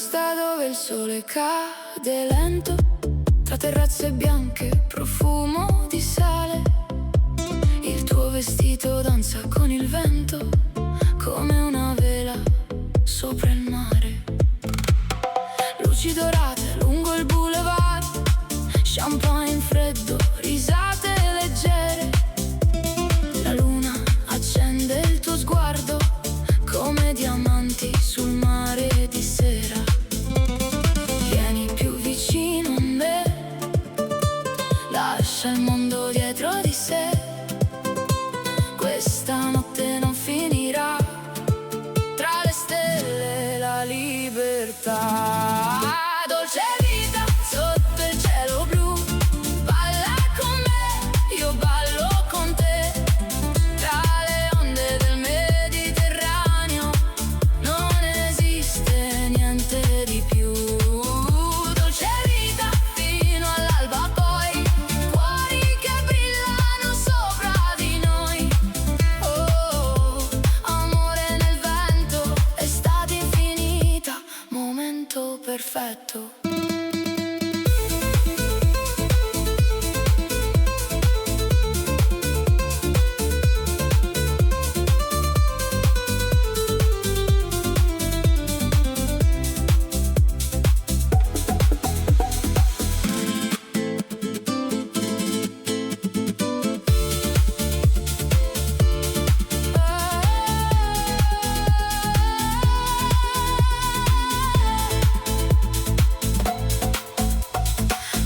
costa dove il sole cade lento, tra terrazze bianche, profumo di sale. Il tuo vestito danza con il vento, come una vela sopra il mare. Luci dorate lungo il boulevard, champagne freddo, risate leggere. La luna accende il tuo sguardo, come diamanti sul mare di sera. Vieni più vicino a me, lascia il mondo dietro di sé. Questa notte non finirà, tra le stelle la libertà. Dolce vita sotto il cielo blu, balla con me, io ballo con te. Tra le onde del Mediterraneo non esiste niente di più. Dolce vita fino all'alba poi, cuori che brillano sopra di noi. Oh, amore nel vento, estate infinita, momento perfetto.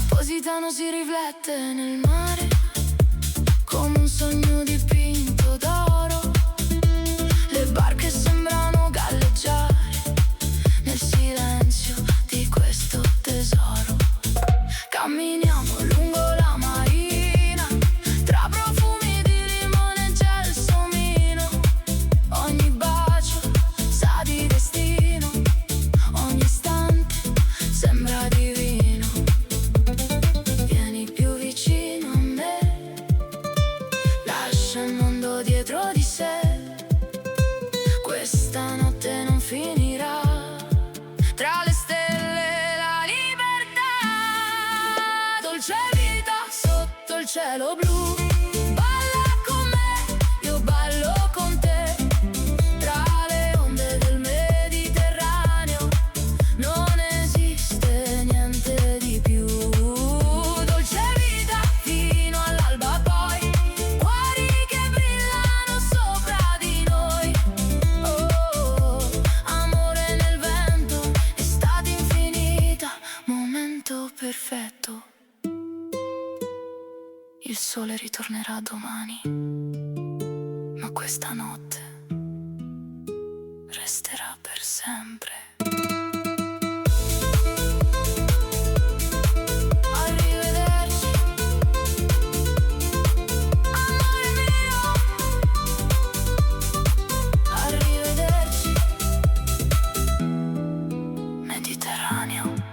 Positano si riflette nel mare, come un sogno dipinto d'oro. Le barche sembrano galleggiare nel silenzio di questo tesoro. Camminiamo lungo la marina, tra profumi di limone e gelsomino. Ogni bacio sa di destino, ogni istante sembra divino. Vieni più vicino a me, lascia il mondo dietro di sé. Questa notte non finirà, tra le stelle la libertà. Dolce vita sotto il cielo blu, balla con me, io ballo con te. Tra le onde del Mediterraneo non esiste niente di più. Dolce vita fino all'alba poi, cuori che brillano sopra di noi. Oh, amore nel vento, estate infinita, momento perfetto. Il sole ritornerà domani, ma questa notte resterà per sempre. Arrivederci, amore mio. Arrivederci, Mediterraneo.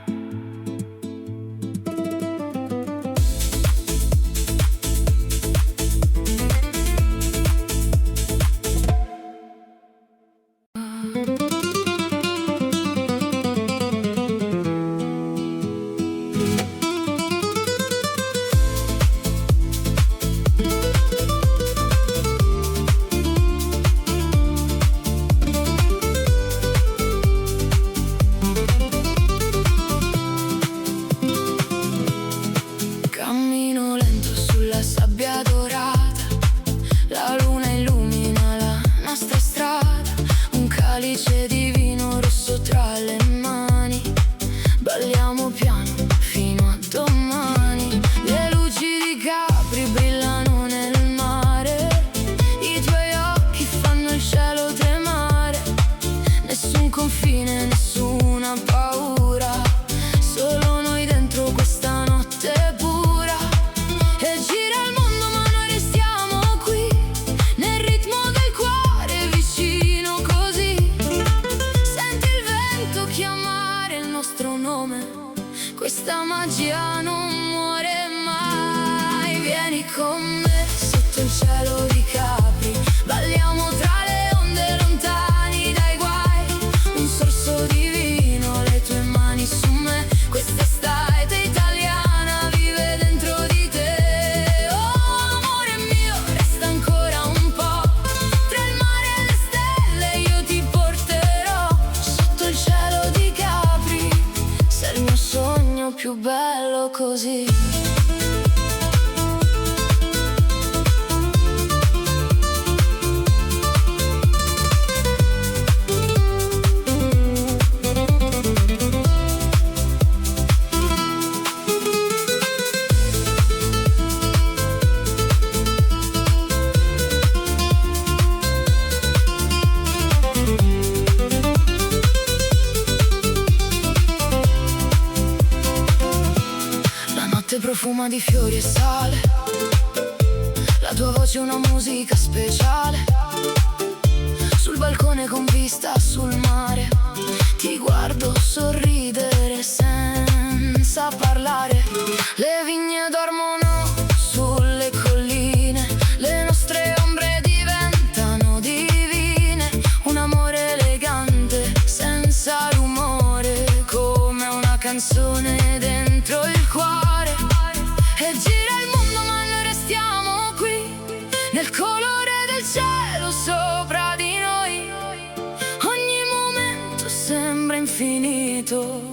Cammino lento sulla sabbia dorata, la luna illumina la nostra strada. Un calice di vino rosso tra le mani, balliamo piano fino a domani. Le luci di Capri brillano nel mare, i tuoi occhi fanno il cielo tremare. Nessun confine, nessuna paura, solo noi dentro questa notte pura. E gira il mondo ma noi restiamo qui, nel ritmo del cuore vicino così. Senti il vento chiamare il nostro nome, questa magia non muore mai. Vieni con me sotto il cielo di Capri, balliamo tra le onde lontani dai guai. Un sorso di vino, le tue più bello così. Profuma di fiori e sale, la tua voce è una musica speciale. Sul balcone con vista sul mare, ti guardo sorridere senza parlare. Le vigne dormono sulle colline, le nostre ombre diventano divine. Un amore elegante, senza rumore, come una canzone dentro il cuore. E gira il mondo ma noi restiamo qui, nel colore del cielo sopra di noi. Ogni momento sembra infinito.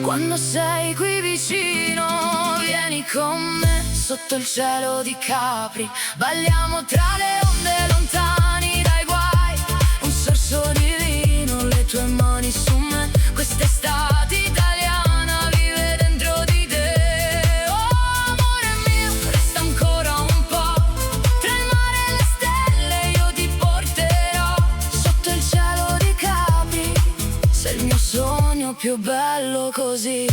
Quando sei qui vicino, vieni con me sotto il cielo di Capri. Balliamo tra le onde lontani dai guai. Un sorso divino, le tue mani su me. Quest'estate italiana vive dentro di te. Più bello così,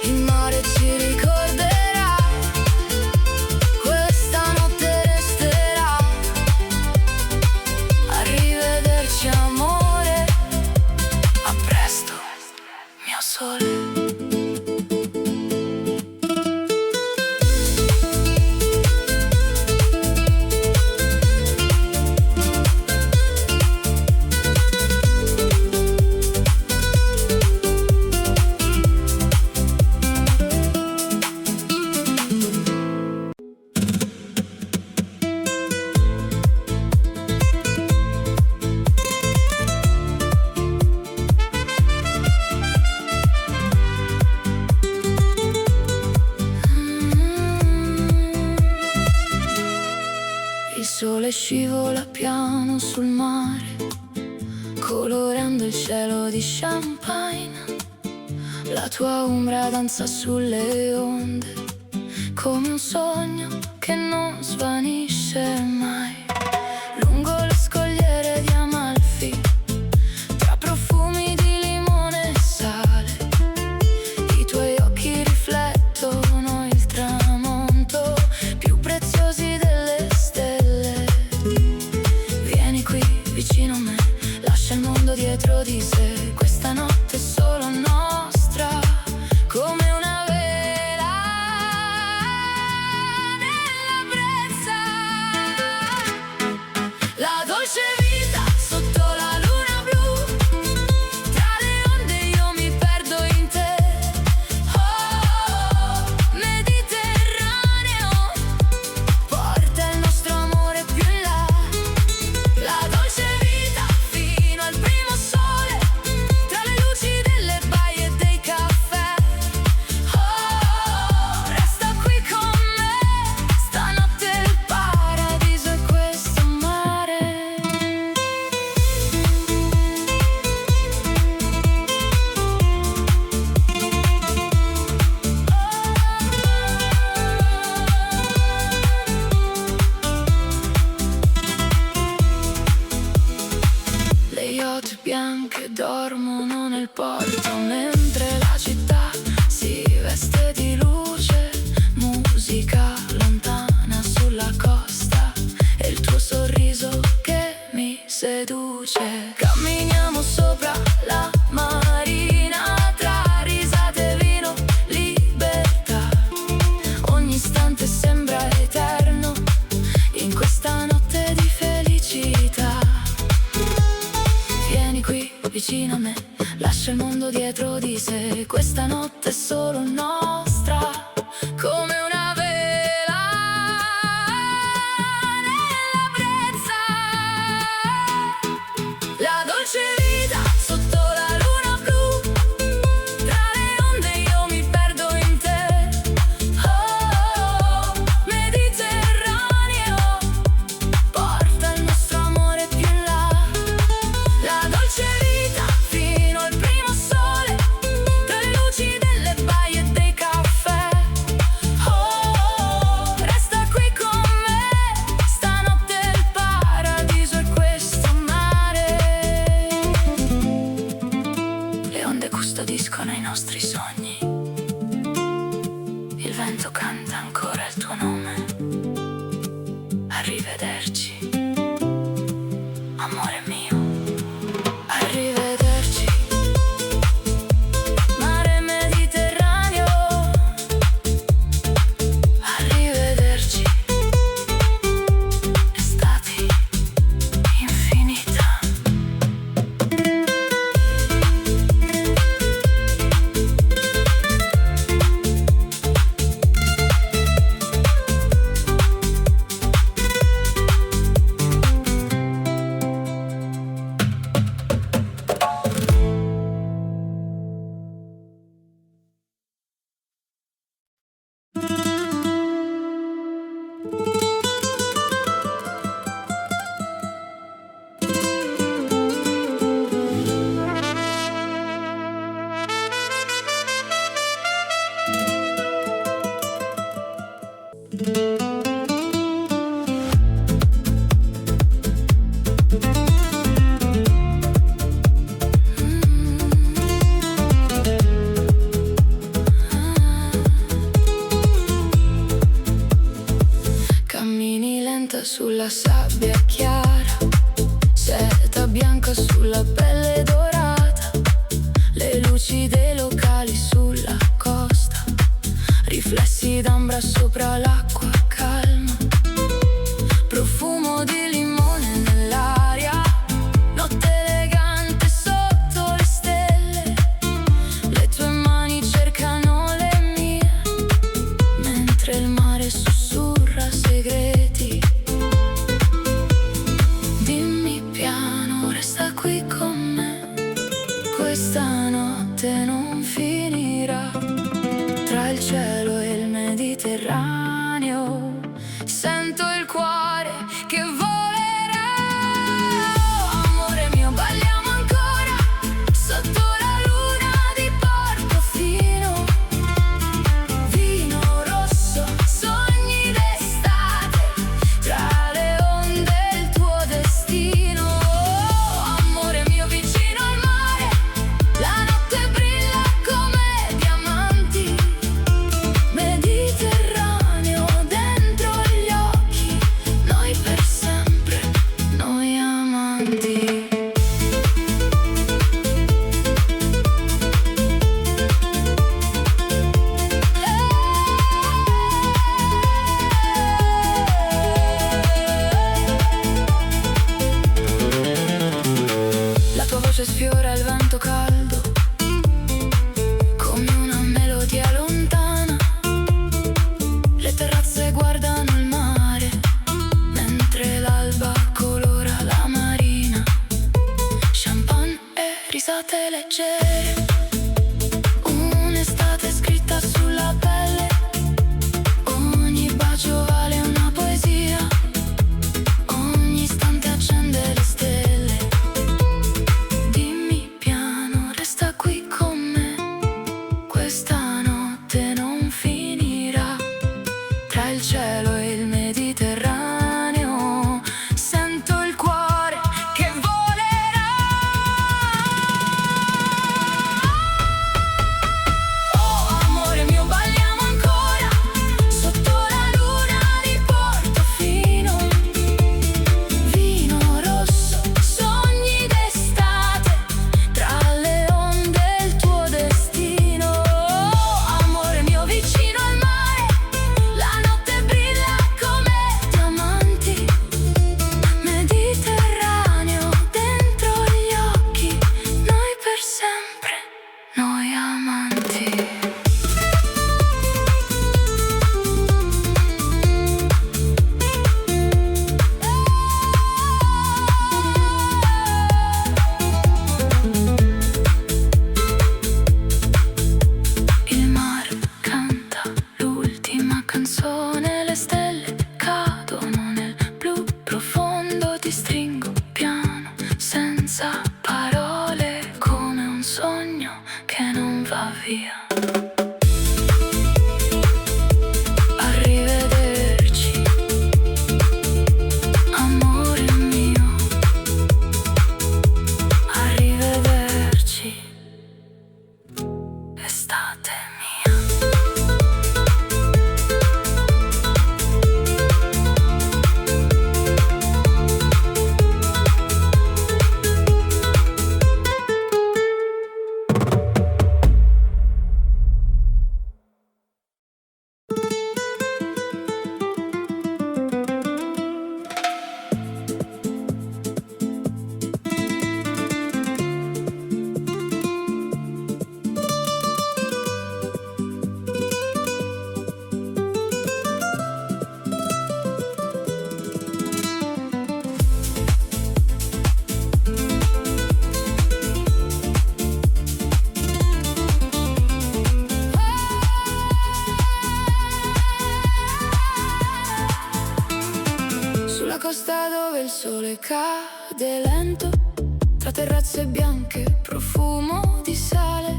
il mare ci ricorderà, questa notte resterà. Arrivederci amore, a presto, mio sole. Il sole scivola piano sul mare, colorando il cielo di champagne. La tua ombra danza sulle onde, come un sogno che non svanisce mai. Lungo le scogliere di Amalfi, tra profumi di limone e sale, i tuoi occhi riflettono il tramonto, più preziosi delle stelle. Vieni qui vicino a me, lascia il mondo dietro di sé. Questa notte è solo nostra, come una vela nella brezza. La dolce vita sotto la luna blu, tra le onde io mi perdo in te. Oh, Mediterraneo, porta il nostro amore più in là. La dolce vita fino al primo sole, tra le luci delle baie e dei caffè. Oh, resta qui con me, stanotte il paradiso è questo mare. Le yacht bianche dormono nel porto, mentre la città si veste di luce. Musica lontana sulla costa, e il tuo sorriso che mi seduce. Camminiamo sopra la marina, tra risate e vino, libertà. Ogni istante sembra eterno in questa notte di felicità. Vieni qui vicino a me, lascia il mondo dietro di sé. Questa notte è solo nostra, come una vela nella brezza. La dolce vita sotto la luna blu, tra le sopra l'acqua calma, profumo di limone nell'aria, notte elegante sotto le stelle, le tue mani cercano le mie, mentre il mare sussurra segreti. Dimmi piano, resta qui con me, questa notte non finirà. Tra il cielo e il Mediterraneo sento il cuore che volerà. Amore mio, balliamo ancora sotto la luna di Portofino. Vino rosso, sogni d'estate, tra le onde il tuo destino. Amore mio, vicino al mare, la notte brilla come diamanti. Mediterraneo dentro gli occhi, noi per sempre, noi amanti. La tua voce sfiora il vento caldo come una melodia lontana. Le terrazze guardano il mare mentre l'alba colora la marina. Champagne e risate leggere, un'estate scritta sulla pelle. Ogni bacio vale una poesia, ogni istante accende le stelle. Dimmi piano, resta qui con me, questa notte non finirà. Tra il cielo e il Mediterraneo sento il cuore che volerà. Oh amore mio, balliamo ancora sotto la luna di Portofino. Vino rosso, sogni d'estate, tra le onde il tuo destino. Amore mio, vicino al mare, la notte brilla come diamanti. Mediterraneo dentro gli occhi, noi per sempre, noi amanti. Il mare canta l'ultima canzone, le stelle cadono nel blu profondo, ti stringo piano, senza parole, come un sogno che non va via. Arrivederci, amore mio, arrivederci, estate mia. Sulla costa dove il sole cade lento, tra terrazze bianche, profumo di sale.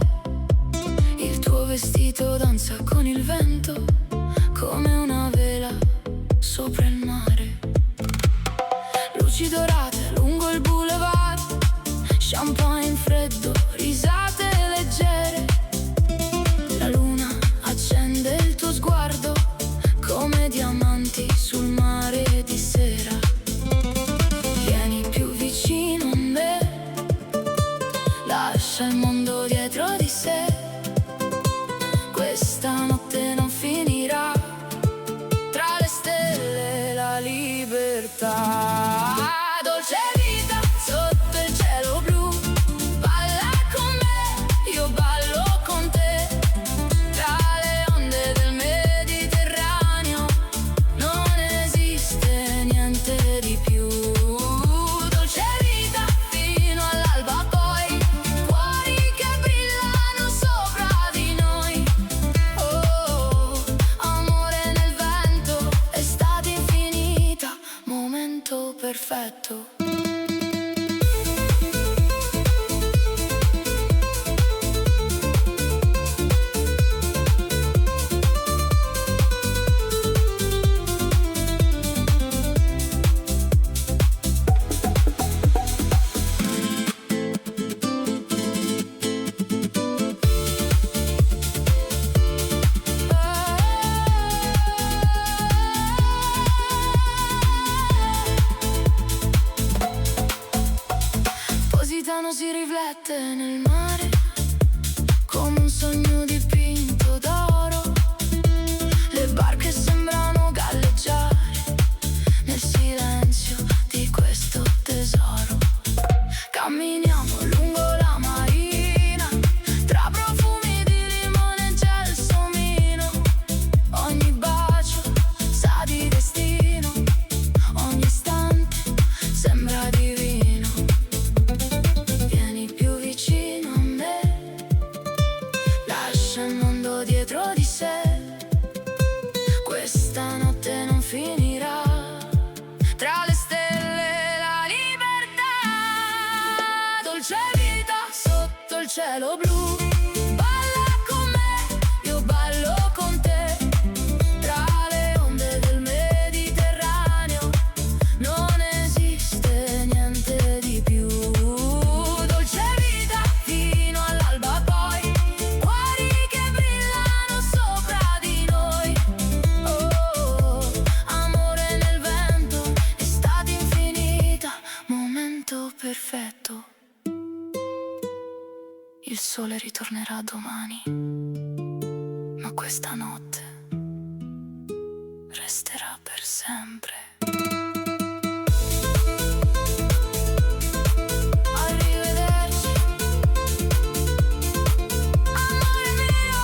Il tuo vestito danza con il vento, come una vela sopra il mare. Luci dorate lungo il boulevard, champagne freddo, risate leggere. La luna accende il tuo sguardo come diamanti sul mare di sera. Vieni più vicino a me, lascia il mondo dietro di sé. Questa notte non finirà, perfetto. Positano si riflette nel mare come un sogno dipinto d'oro. Le barche sembrano galleggiare nel silenzio di questo tesoro. Camminiamo lungo la marina tra profumi di limone e gelsomino. Ogni bacio sa di destino, ogni istante sembra divino. Dietro di sé, questa notte non finirà. Tra le stelle la libertà, dolce vita sotto il cielo blu. Balla con me, io ballo con te, tra le onde del Mediterraneo. Non esiste niente di più. Dolce vita fino all'alba poi. Perfetto. Il sole ritornerà domani, ma questa notte resterà per sempre. Arrivederci, amore mio.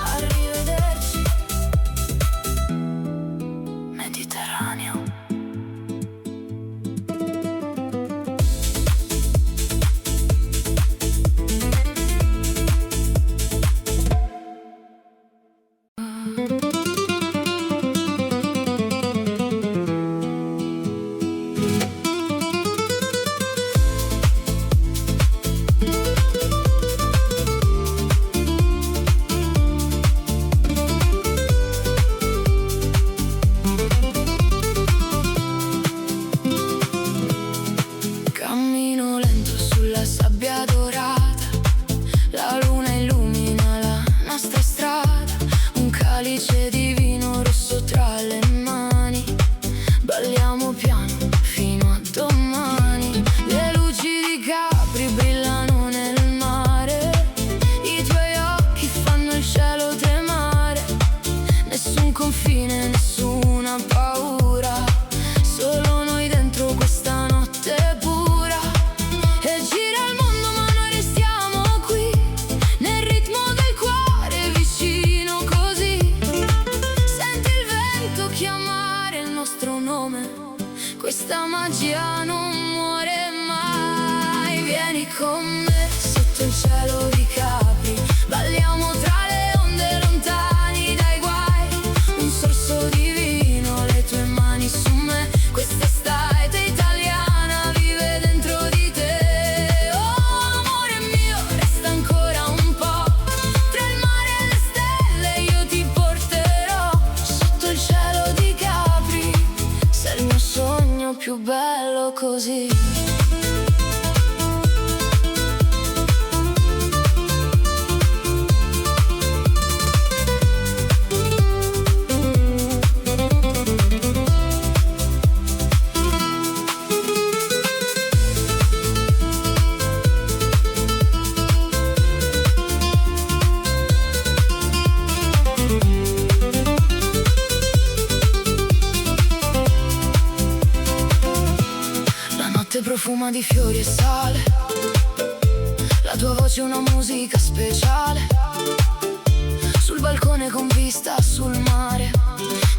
Arrivederci, Mediterraneo. Cammino lento sulla sabbia dorata, la luna illumina la nostra strada, un calice di vino rosso tra le mani, balliamo piano fino a domani. Le luci di Capri brillano nel mare, i tuoi occhi fanno il cielo tremare. Nessun confine, nessuna paura, solo noi dentro questa notte pura. E gira il mondo ma noi restiamo qui, nel ritmo del cuore vicino così. Senti il vento chiamare il nostro nome, questa magia non muore mai. Vieni con me sotto il cielo di Capri, balliamo tra le onde lontani dai guai. Un sorso di vino, le tue mani su me, quest'estate italiana vive dentro di te. Oh amore mio, resta ancora un po', tra il mare e le stelle io ti porterò. Sotto il cielo di Capri, sei il mio sogno più bello così. Profuma di fiori e sale, la tua voce è una musica speciale. Sul balcone con vista sul mare,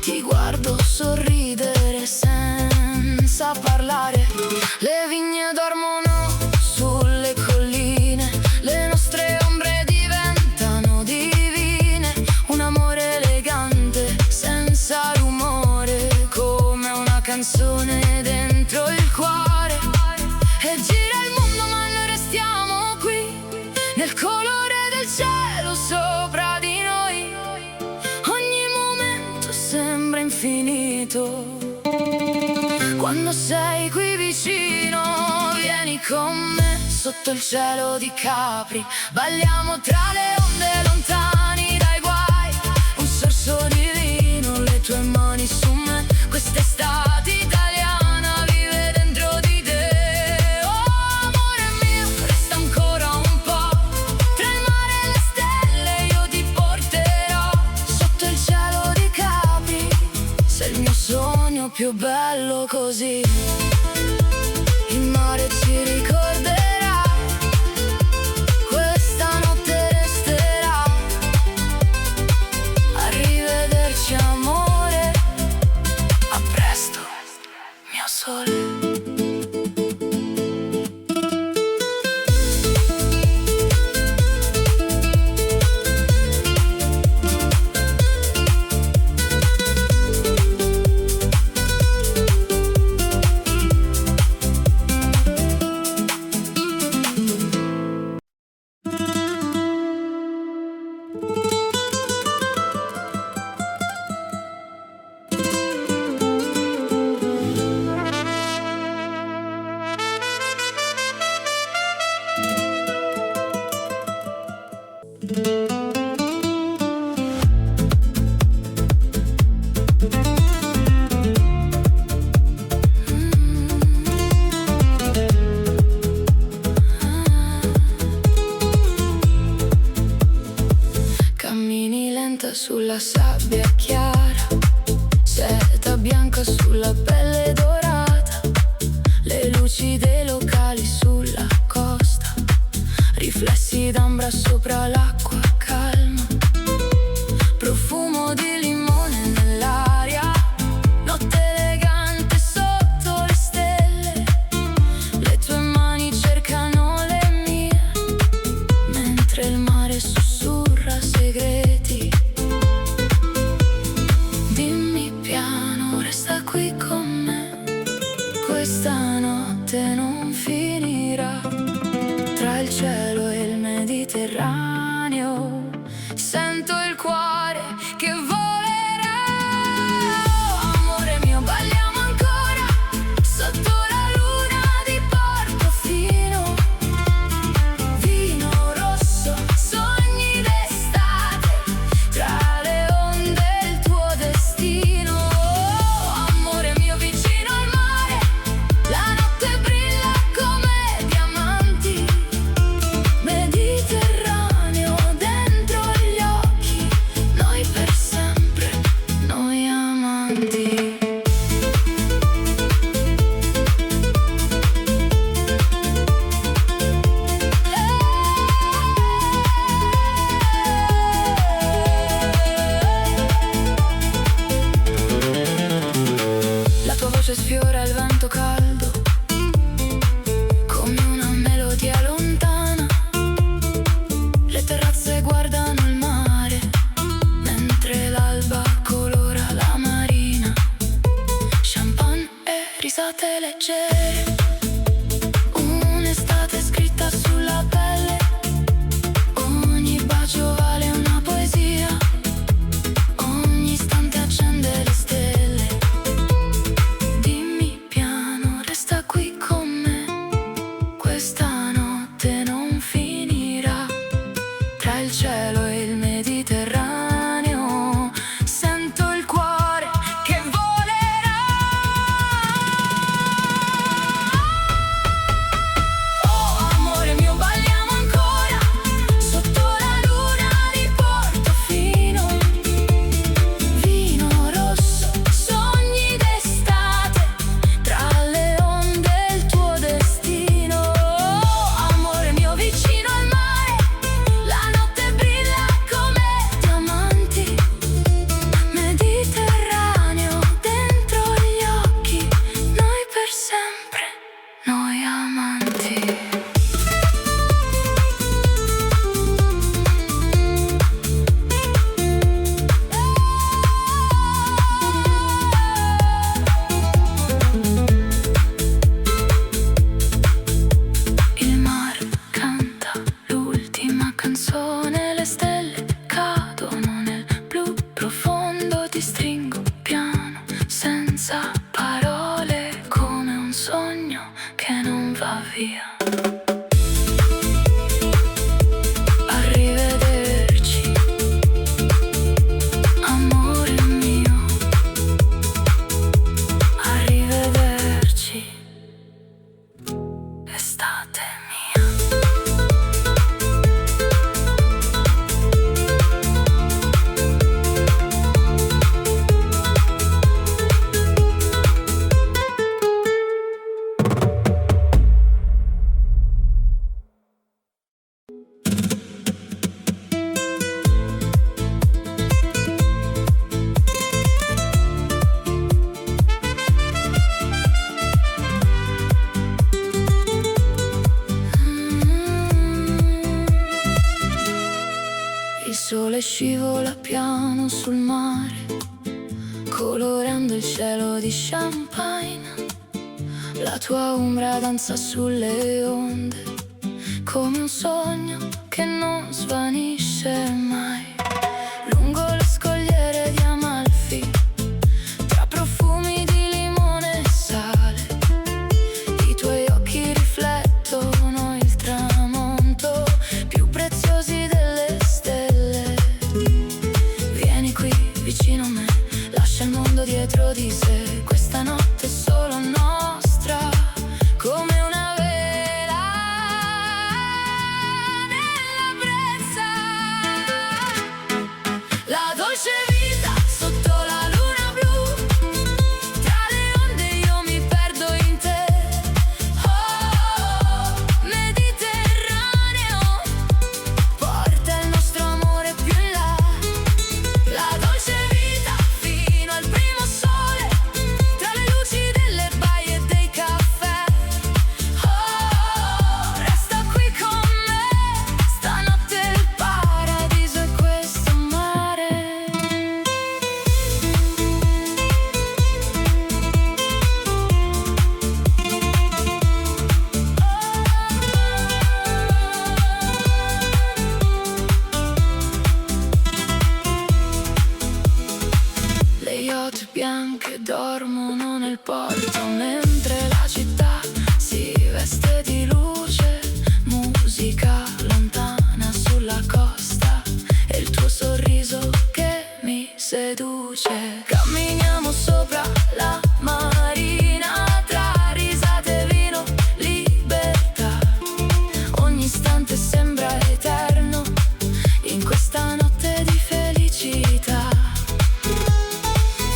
ti guardo sorridere senza parlare. Le vigne dormono sulle colline, le nostre ombre diventano divine. Un amore elegante senza rumore, come una canzone canzone dentro il cuore e gira il mondo, ma noi restiamo qui nel colore del cielo sopra di noi. Ogni momento sembra infinito. Quando sei qui vicino, vieni con me sotto il cielo di Capri. Balliamo tra le onde, lontani dai guai. Un sorso divino, le tue mani su me. Quest'estate italiana vive dentro di te. Oh amore mio, resta ancora un po'. Tra il mare e le stelle io ti porterò sotto il cielo di Capri. Sei il mio sogno più bello così. Il mare ci ricorderà, questa notte resterà. Arrivederci amore, a presto mio sole. Cammini lenta sulla sabbia chiara, seta bianca sulla pelle dorata, le luci dei locali sulla costa, riflessi d'ambra sopra l'acqua calma, profumo di limone nell'aria, notte elegante sotto le stelle, le tue mani cercano le mie, mentre il mare sussurra segreti. Dimmi piano, resta qui con me, questa notte non finirà. Tra il cielo e il Mediterraneo sento il cuore che volerà. Amore mio, balliamo ancora sotto la luna di Portofino. Vino rosso, sogni d'estate, tra le onde il tuo destino. Amore mio, vicino al mare, la notte brilla come diamanti. Mediterraneo dentro gli occhi, noi per sempre, noi amanti. La tua voce sfiora il vento caldo, come una melodia lontana. Le terrazze guardano il mare, mentre l'alba colora la marina. Champagne e risate leggere, un'estate scritta sulla pelle. Ogni bacio vale una poesia, ogni istante accende le stelle. Dimmi piano, resta qui con me, questa notte non finirà. Tra il cielo e il Mediterraneo sento il cuore che volerà. via. Arrivederci, amore mio. Arrivederci, estate mia. Il sole scivola piano sul mare, colorando il cielo di champagne. La tua ombra danza sulle onde, come un sogno che non svanisce mai. Lungo le scogliere di Amalfi, tra profumi di limone e sale, i tuoi occhi riflettono il tramonto, più preziosi delle stelle. Vieni qui vicino a me, lascia il mondo dietro di sé. Questa notte è solo nostra, come una vela nella brezza. La dolce vita sotto la luna blu, tra le onde io mi perdo in te. Oh, Mediterraneo, porta il nostro amore più in là. La dolce vita fino al primo sole, tra le luci delle baie e dei caffè. Oh, resta qui con me, stanotte il paradiso è questo mare. Le yacht bianche dormono nel porto, mentre la città si veste di luce. Musica lontana sulla costa e il tuo sorriso che mi seduce. Camminiamo sopra la marina, tra risate e vino, libertà. Ogni istante sembra eterno in questa notte di felicità.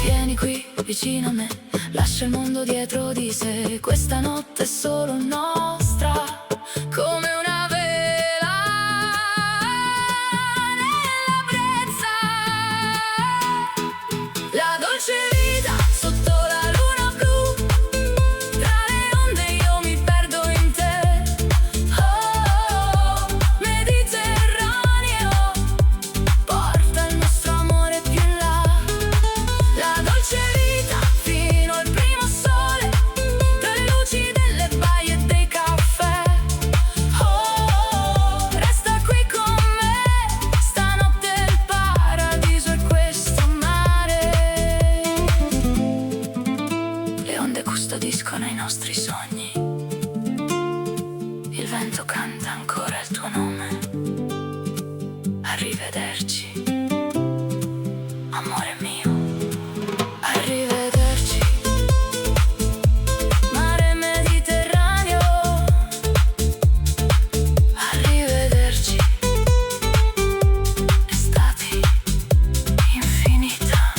Vieni qui vicino a me, lascia il mondo dietro di sé. Questa notte è solo nostra, come una vela nella brezza. La dolce vita sotto la luna blu, tra le onde io mi perdo in te. Oh, Mediterraneo, porta il nostro amore più in là. La dolce vita fino al primo sole, tra le luci delle baie e dei caffè. Oh, resta qui con me, stanotte il paradiso è questo mare. Le onde custodiscono i nostri sogni, il vento canta ancora il tuo nome. Arrivederci, amore mio. Arrivederci, mare Mediterraneo. Arrivederci, estate infinita.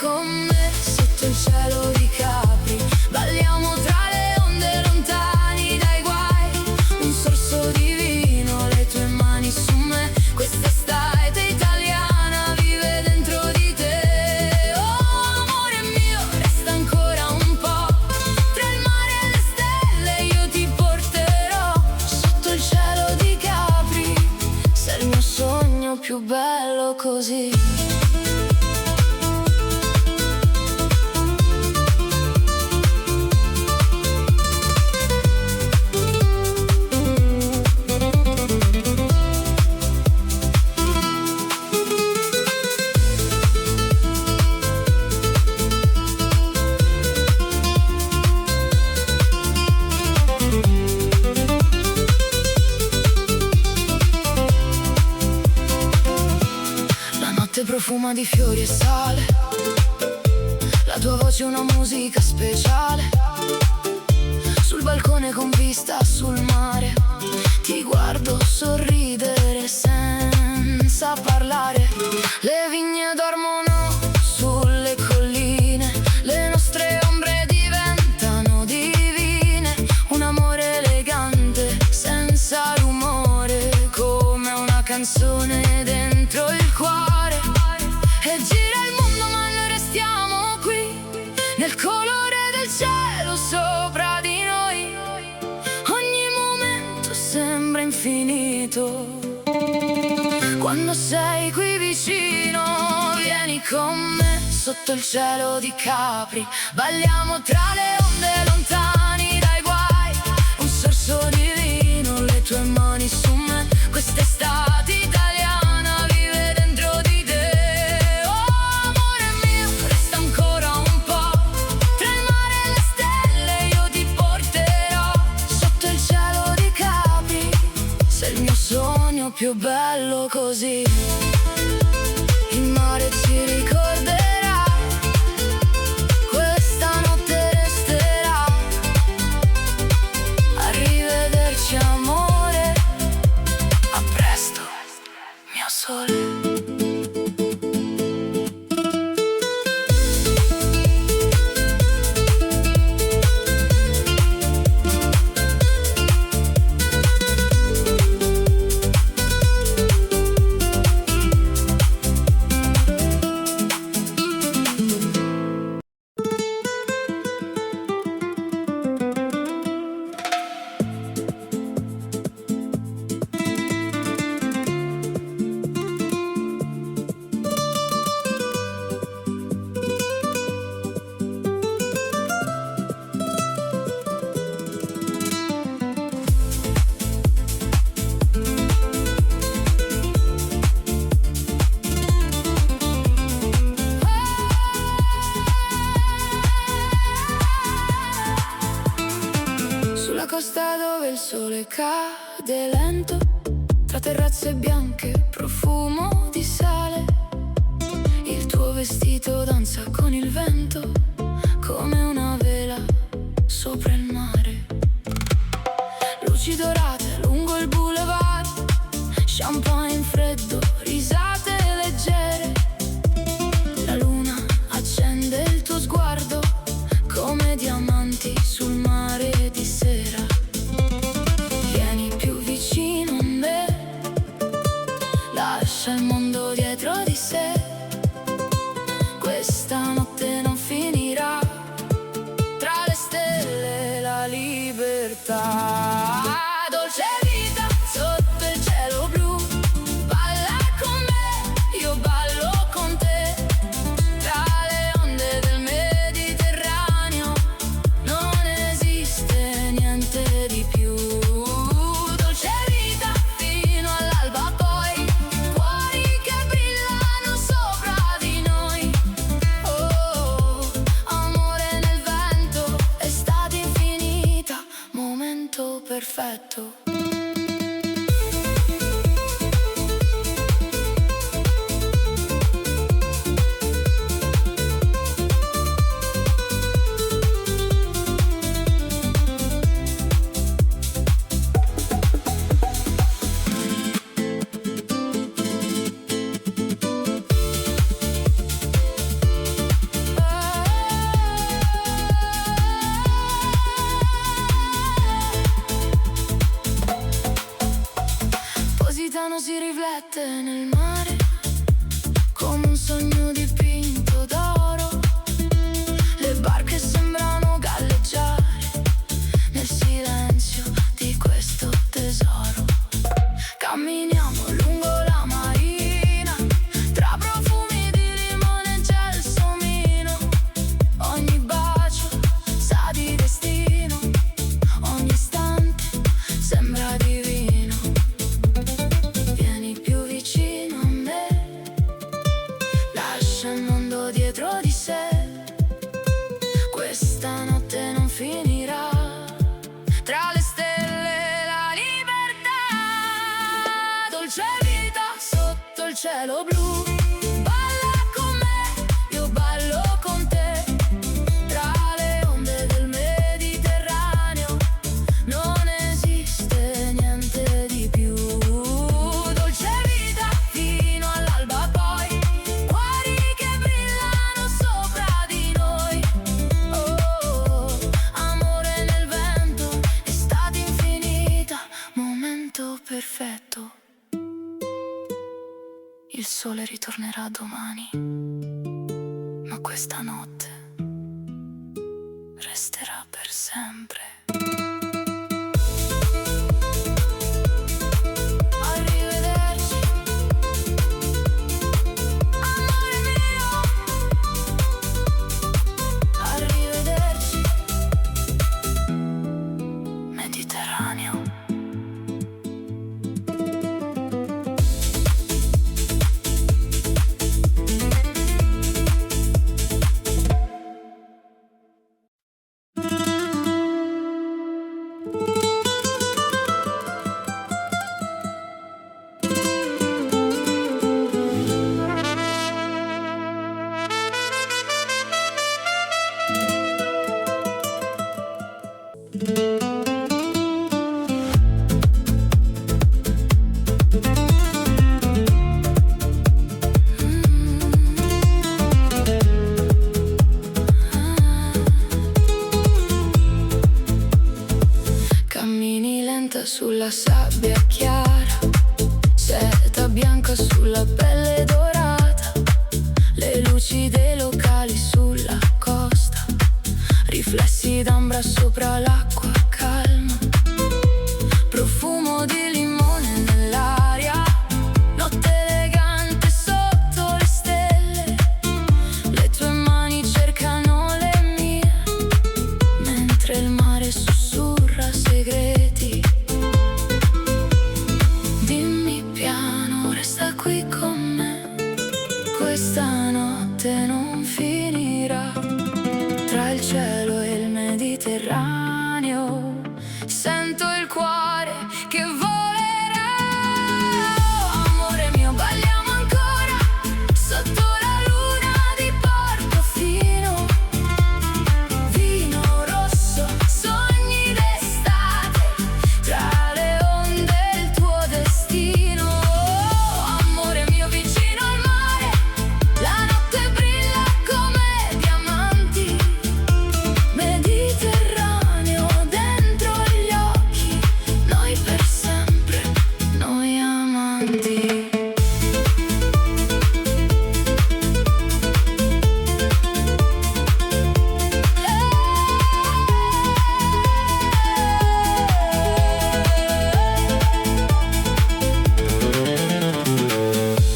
con me sotto il cielo di Capri, balliamo tra le onde lontani dai guai, un sorso di vino, le tue mani su me, quest'estate italiana vive dentro di te. Oh amore mio, resta ancora un po', tra il mare e le stelle io ti porterò, sotto il cielo di Capri, sei il mio sogno più bello così. Profuma di fiori e sale, la tua voce è una musica speciale, sul balcone con vista sul mare, ti guardo sorridere senza parlare, le vigne dormono sulle colline, le nostre ombre diventano divine, un amore elegante senza rumore, come una canzone dentro il cuore. E gira il mondo ma noi restiamo qui, nel colore del cielo sopra di noi, ogni momento sembra infinito, quando sei qui vicino, vieni con me sotto il cielo di Capri, balliamo tra le onde lontani dai guai, un sorso di vino, le tue mani su me, quest'estate italiana vive dentro di te. Più bello così, il mare ci ricorderà, questa notte resterà, arrivederci amore, a presto, mio sole. Costa dove il sole cade lento, tra terrazze bianche, profumo di sale, il tuo vestito danza con il vento, come una vela sopra il mare, luci dorate lungo il boulevard, champagne freddo, risate leggere, la luna accende il tuo sguardo, come diamanti sul mare di sera. Vieni più vicino a me, lascia il mondo dietro di sé, questa notte non finirà, tra le stelle la libertà. Dolce vita sotto il cielo blu, balla con me, io ballo con te, tra le onde del Mediterraneo non esiste niente di più. Dolce vita fino all'alba poi, cuori che brillano sopra di noi. Oh, amore nel vento, estate infinita, momento perfetto. cielo blu. Balla con me, io ballo con te, tra le onde del Mediterraneo. Non esiste niente di più. Dolce vita fino all'alba poi, cuori che brillano sopra di noi. Oh, amore nel vento, estate infinita, momento perfetto. Il sole ritornerà domani, ma questa notte resterà per sempre. Arrivederci, amore mio. Arrivederci, Mediterraneo. Cammini lenta sulla sabbia chiara, seta bianca sulla pelle dorata, le luci dei locali sulla costa, riflessi d'ambra sopra l'acqua calma, profumo di limone nell'aria, notte elegante sotto le stelle, le tue mani cercano le mie, mentre il mare sussurra segreti. Dimmi piano, resta qui con me, questa notte non finirà, tra il cielo e il Mediterraneo sento il cuore che volerà. Amore mio, balliamo ancora sotto la luna di Portofino, vino rosso, sogni d'estate, tra le onde il tuo destino. Amore mio, vicino al mare, la notte brilla come diamanti, Mediterraneo dentro gli occhi, noi per sempre, noi amanti.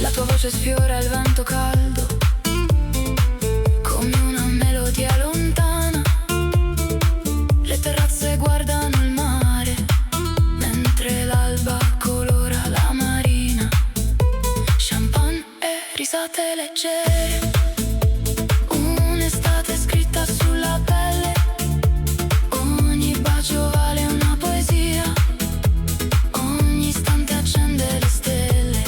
La tua voce sfiora il vento caldo, come una melodia lontana. Le terrazze guardano il mare, mentre l'alba colora la marina. Champagne e risate leggere, un'estate scritta sulla pelle. Ogni bacio vale una poesia, ogni istante accende le stelle.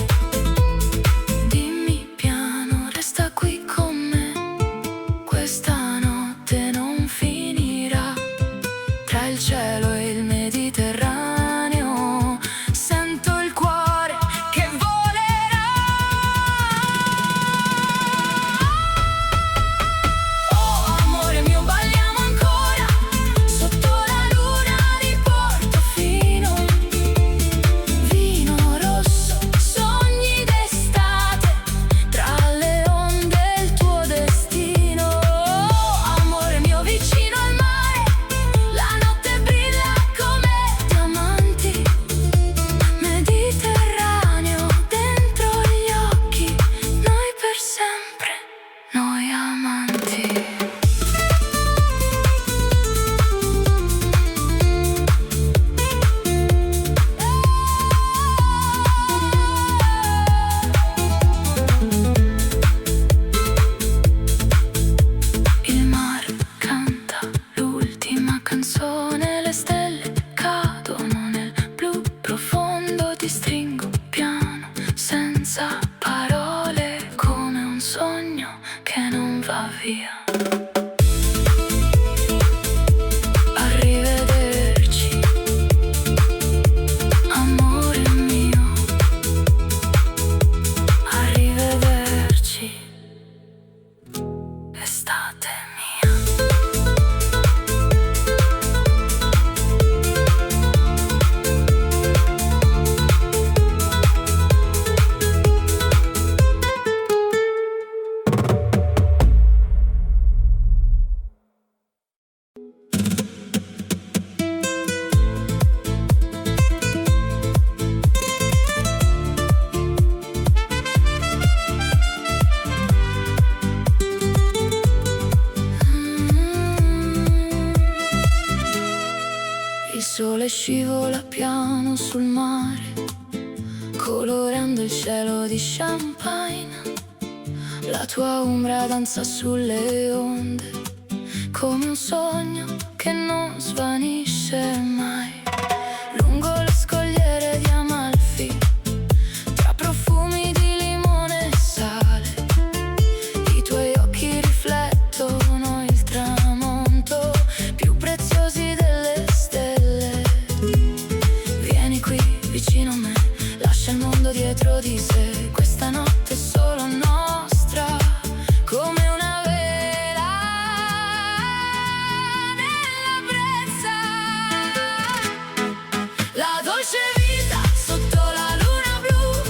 Dimmi piano, resta qui con me, questa notte non finirà, tra il cielo e il Mediterraneo sento il cuore che volerà. sole scivola piano sul mare, colorando il cielo di champagne. La tua ombra danza sulle onde, come un sogno che non svanisce mai. Lungo le scogliere di Amalfi, tra profumi di limone e sale, i tuoi occhi riflettono il tramonto, più preziosi delle stelle. Vieni qui vicino a me, lascia il mondo dietro di sé. Questa notte è solo nostra, come una vela nella brezza. La dolce vita sotto la luna blu,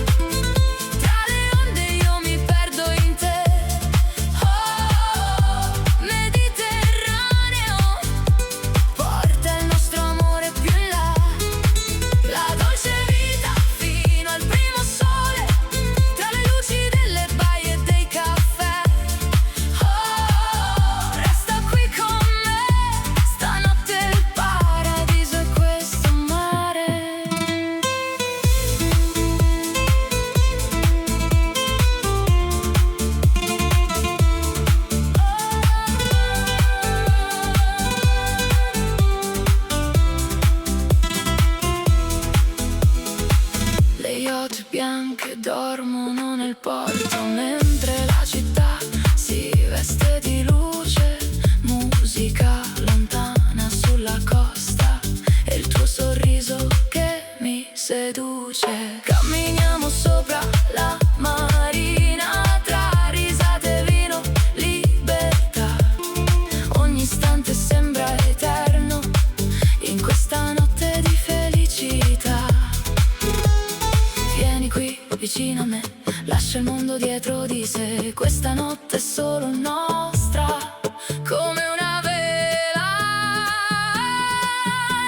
tra le onde io mi perdo in te. Oh, Mediterraneo, porta il nostro amore più in là. La dolce vita fino al primo sole, tra le luci delle baie e dei caffè. Oh, resta qui con me, stanotte il paradiso è questo mare. Le yacht bianche dormono nel porto, mentre la città si veste di luce. Musica lontana sulla costa, e il tuo sorriso che mi seduce. Camminiamo sopra la marina, tra risate e vino, libertà. Ogni istante sembra eterno in questa notte di felicità. Vieni qui vicino a me, lascia il mondo dietro di sé. Questa notte è solo nostra, come una vela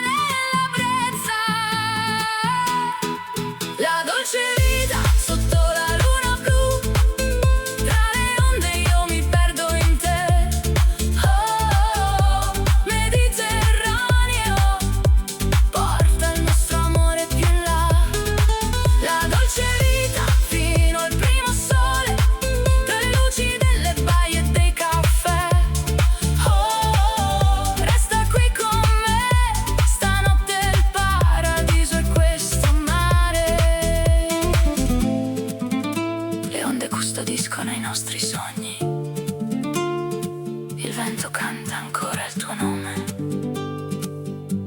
nella brezza. La dolce vita sotto la luna blu, tra le onde io mi perdo in te. Oh, Mediterraneo, porta il nostro amore più in là. La dolce vita fino al primo sole, tra le luci delle baie e dei caffè. Oh, resta qui con me, stanotte il paradiso è questo mare. Le onde custodiscono i nostri sogni, il vento canta ancora il tuo nome.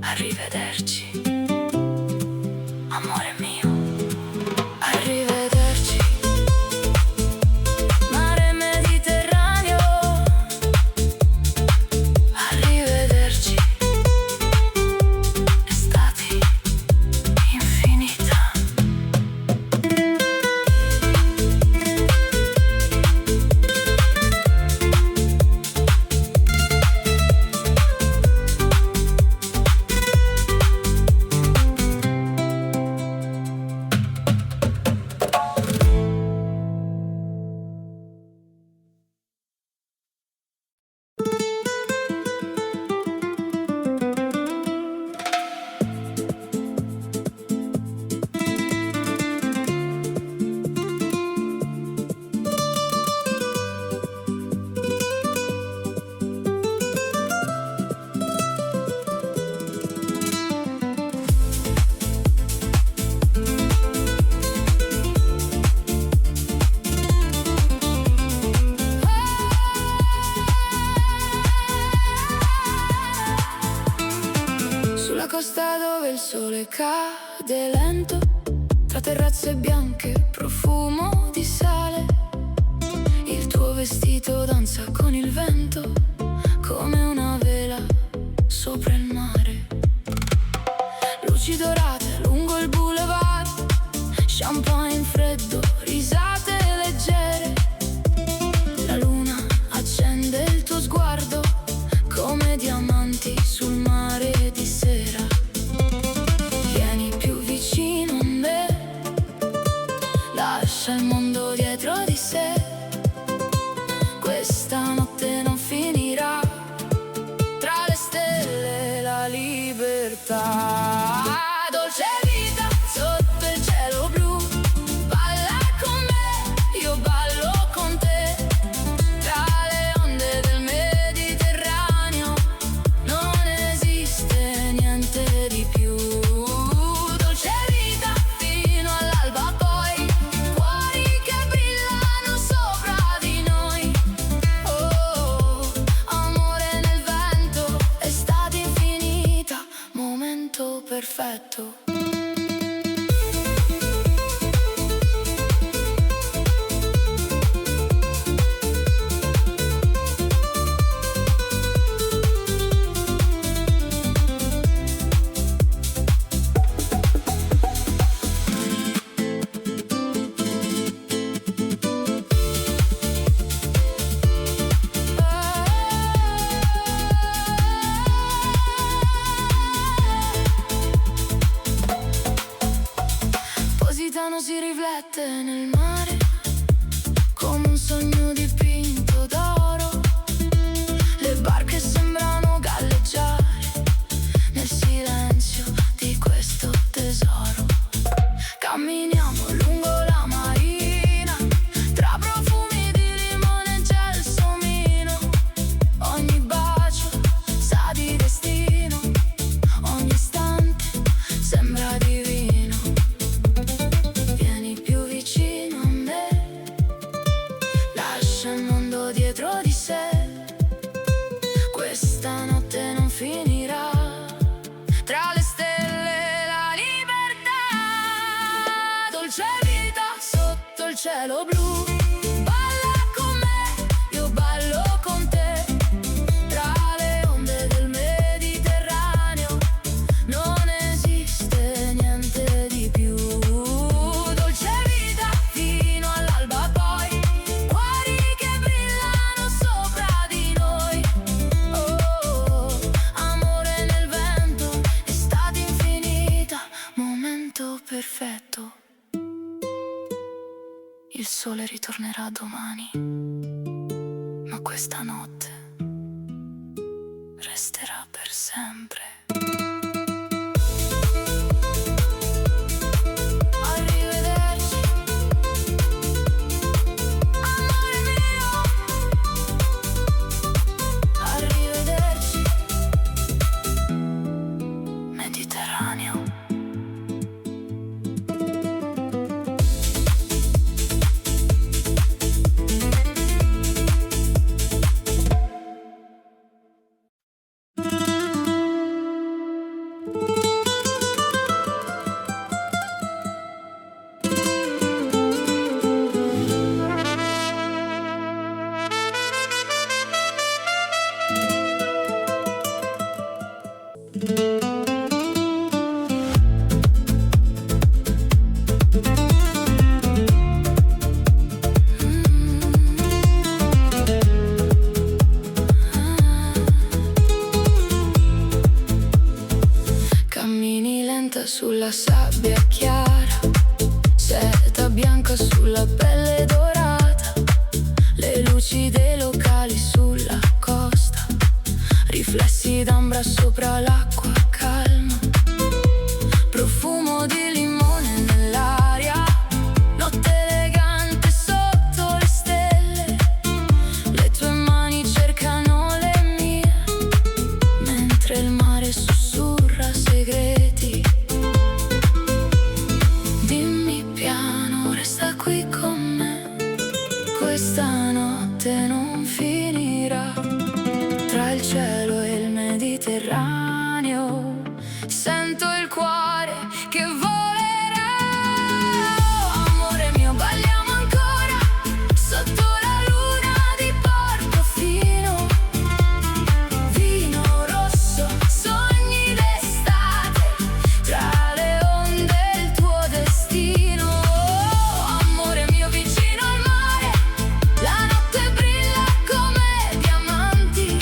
Arrivederci, amore mio. Arrivederci, mare Mediterraneo. Arrivederci, estati infinita. Sulla costa dove il sole cade lento, tra terrazze bianche, profumo di sale, il tuo vestito danza con il vento, come una vela sopra il mare. Luci dorate lungo il boulevard, champagne freddo, risate leggere. La luna accende il tuo sguardo, come diamanti sul mare di sera. Vieni più vicino a me, lascia il mondo dietro di sé. Questa notte non finirà, tra le stelle la libertà. libertà. Dolce vita sotto il cielo blu, balla con me, io ballo con te, tra le onde del Mediterraneo, non esiste niente di più. Dolce vita fino all'alba poi, cuori che brillano sopra di noi. Oh, amore nel vento, estate infinita, momento perfetto. Positano si riflette nel mare come un sogno dipinto d'oro. Le barche sembrano galleggiare nel silenzio di questo tesoro. Camminiamo lungo la marina, tra profumi di limone e gelsomino. Ogni bacio sa di destino, ogni istante sembra divino. Vieni più vicino a me, lascia il mondo dietro di sé. Questa notte non finirà, tra le stelle la libertà. Dolce vita sotto il cielo blu, balla con me, io ballo con te, tra le onde del Mediterraneo, non esiste niente di più. Dolce vita fino all'alba poi, cuori che brillano sopra di noi. Oh, amore nel vento, estate infinita, momento perfetto. Il sole ritornerà domani, ma questa notte resterà per sempre. Arrivederci, amore mio. Arrivederci, Mediterraneo. Cammini lenta sulla sabbia chiara, seta bianca sulla pelle dorata, le luci dei locali sulla costa, riflessi d'ambra sopra l'acqua calma, profumo di limone nell'aria, notte elegante sotto le stelle, le tue mani cercano le mie, mentre il mare sussurra segreti. Dimmi piano, resta qui con me, questa notte non finirà, tra il cielo e il Mediterraneo sento il cuore che volerà. Amore mio, balliamo ancora sotto la luna di Portofino, vino rosso, sogni d'estate, tra le onde il tuo destino. Amore mio, vicino al mare, la notte brilla come diamanti,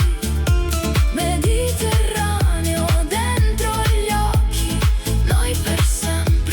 Mediterraneo dentro gli occhi, noi per sempre.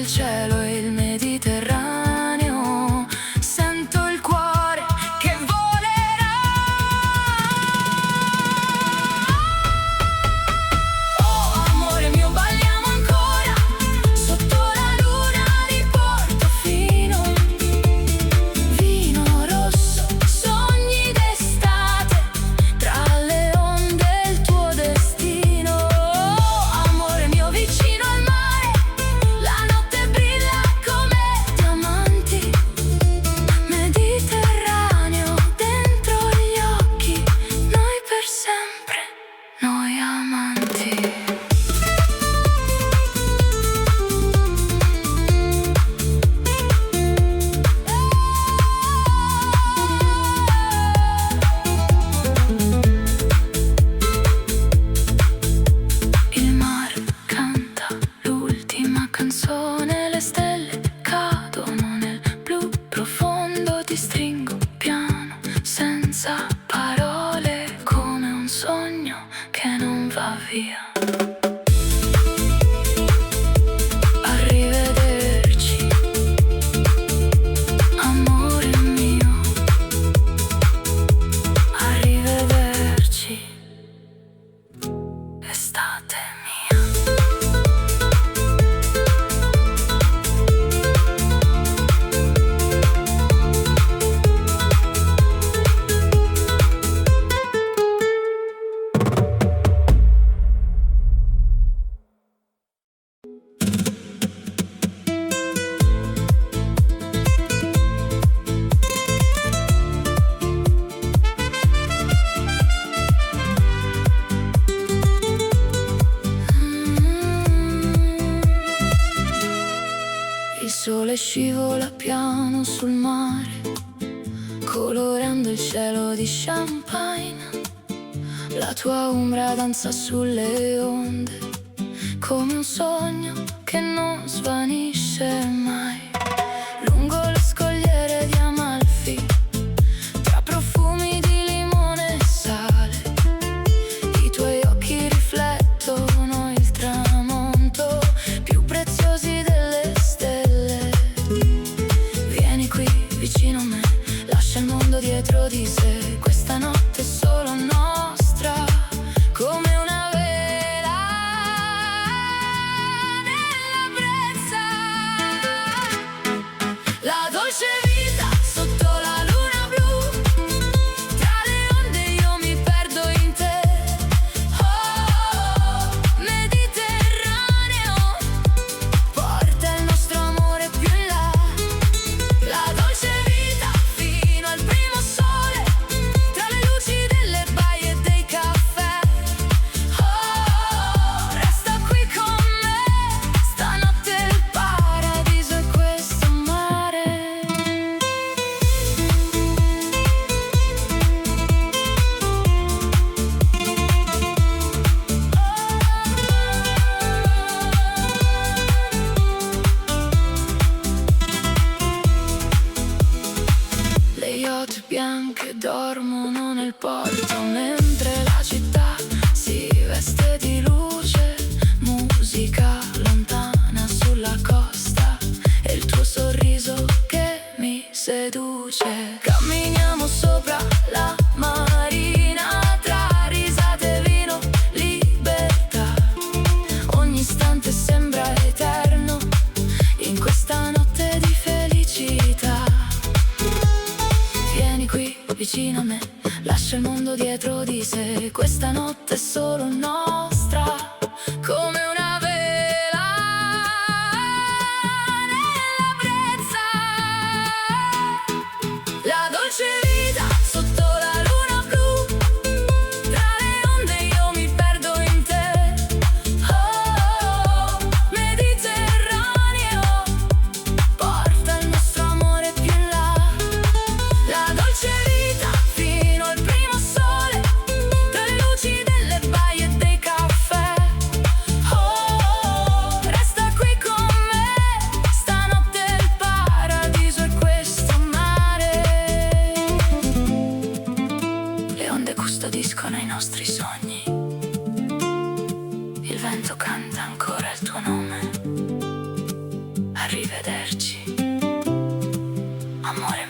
il cielo e il Mediterraneo. Sento il cuore che volerà. Oh amore mio, balliamo ancora sotto la luna di Portofino. Vino rosso, sogni d'estate, tra le onde il tuo destino. Oh amore mio, vicino al mare, la notte brilla come diamanti. Mediterraneo dentro gli occhi, noi per sempre, noi amanti. Il mare canta l'ultima canzone, le stelle cadono nel blu profondo, ti stringo piano, senza parole, come un sogno che non va via. Arrivederci, amore mio. Arrivederci, estate mia. Il sole scivola piano sul mare, colorando il cielo di champagne. La tua ombra danza sulle onde, come un sogno che non svanisce mai. Lungo le scogliere di Amalfi, tra profumi di limone e sale, i tuoi occhi riflettono il tramonto, più preziosi delle stelle. Vieni qui vicino a me, lascia il mondo dietro di sé. Questa notte è solo nostra, come una vela nella brezza. La dolce vita sotto la luna blu, tra le onde io mi perdo in te. Oh, Mediterraneo, porta il nostro amore più in là. La dolce vita fino al primo sole, tra le luci delle baie e dei caffè. Oh, resta qui con me, stanotte il paradiso è questo mare. Le yacht bianche dormono nel porto, mentre la città si veste di luce. Musica lontana sulla costa, e il tuo sorriso che mi seduce. Camminiamo sopra la marina, tra risate e vino, libertà. Ogni istante sembra eterno in questa notte di felicità. Vieni qui vicino a me, lascia il mondo dietro di sé. Questa notte è solo nostra, come una vela nella brezza. La dolce vita sotto la luna blu, tra le onde io mi perdo in te. Oh, Mediterraneo, porta il nostro amore più in là. La dolce vita fino al primo sole, tra le luci delle baie e dei caffè. arrivederci, amore mio.